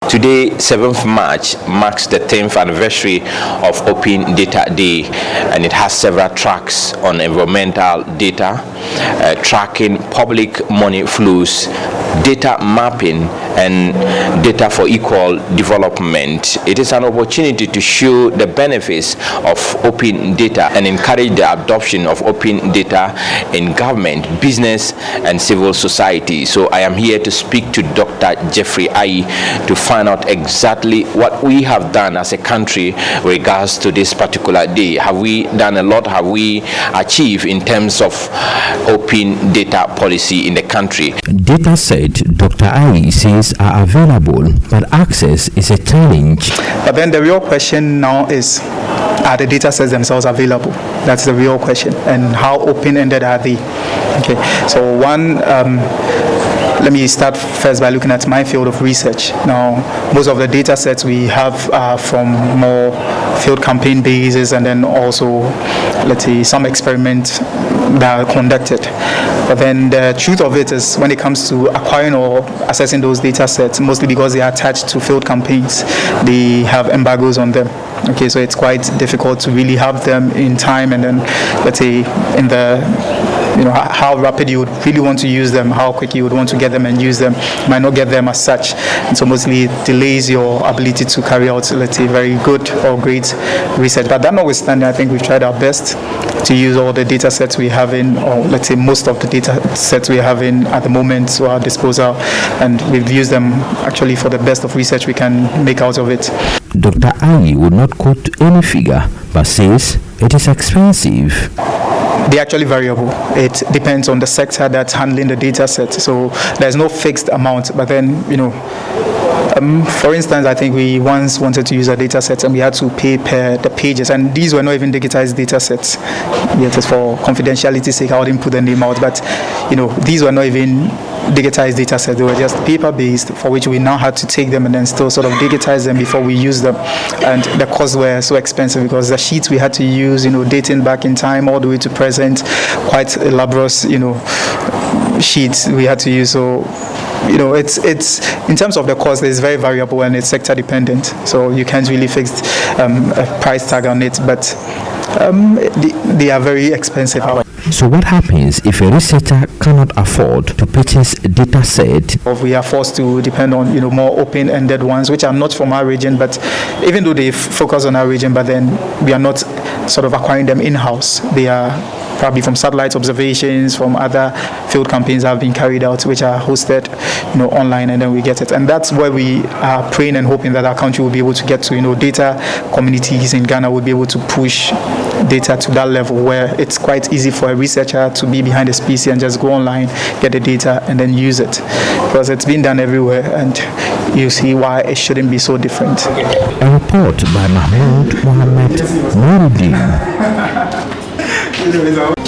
Today, 7th March, marks the 10th anniversary of Open Data Day, and it has several tracks on environmental data, tracking public money flows, data mapping, and data for equal development. It is an opportunity to show the benefits of open data and encourage the adoption of open data in government, business, and civil society. So I am here to speak to Dr. Jeffrey Aryee to find out exactly what we have done as a country with regards to this particular day. Have we done a lot? Have we achieved in terms of open data policy in the country? Data set, Dr. Aryee says, are available, but access is a challenge. But then the real question now is, are the data sets themselves available? That's the real question. And how open-ended are they? Okay, so let me start first by looking at my field of research. Now, most of the data sets we have are from more field campaign bases, and then also, let's say, some experiments that are conducted. But then the truth of it is, when it comes to acquiring or accessing those data sets, mostly because they are attached to field campaigns, they have embargoes on them. Okay, so it's quite difficult to really have them in time, and then, let's say, in the how rapid you would really want to use them, how quick you would want to get them and use them, you might not get them as such. And so mostly it delays your ability to carry out, let's say, very good or great research. But that notwithstanding, I think we've tried our best to use all the data sets we have in, or let's say most of the data sets we have in at the moment to our disposal, and we've used them actually for the best of research we can make out of it. Dr. Aryee would not quote any figure, but says it is expensive. They're actually variable. It depends on the sector that's handling the data set. So there's no fixed amount. But then, for instance, I think we once wanted to use a data set and we had to pay per the pages. And these were not even digitized data sets. Yet, for confidentiality's sake, I wouldn't put the name out. But, these were not even digitized data sets. They were just paper-based, for which we now had to take them and then still sort of digitize them before we use them. And the costs were so expensive because the sheets we had to use, dating back in time all the way to present, quite elaborate, sheets we had to use. So, it's in terms of the cost, it's very variable and it's sector dependent. So you can't really fix a price tag on it, but they are very expensive. So what happens if a researcher cannot afford to purchase a data set? We are forced to depend on more open-ended ones, which are not from our region, but even though they focus on our region, but then we are not sort of acquiring them in-house. They are probably from satellite observations, from other field campaigns that have been carried out, which are hosted online, and then we get it. And that's where we are praying and hoping that our country will be able to get to. Data communities in Ghana will be able to push data to that level where it's quite easy for a researcher to be behind a PC and just go online, get the data, and then use it. Because it's been done everywhere, and you see why it shouldn't be so different. A report by Mohammed-Nurudeen.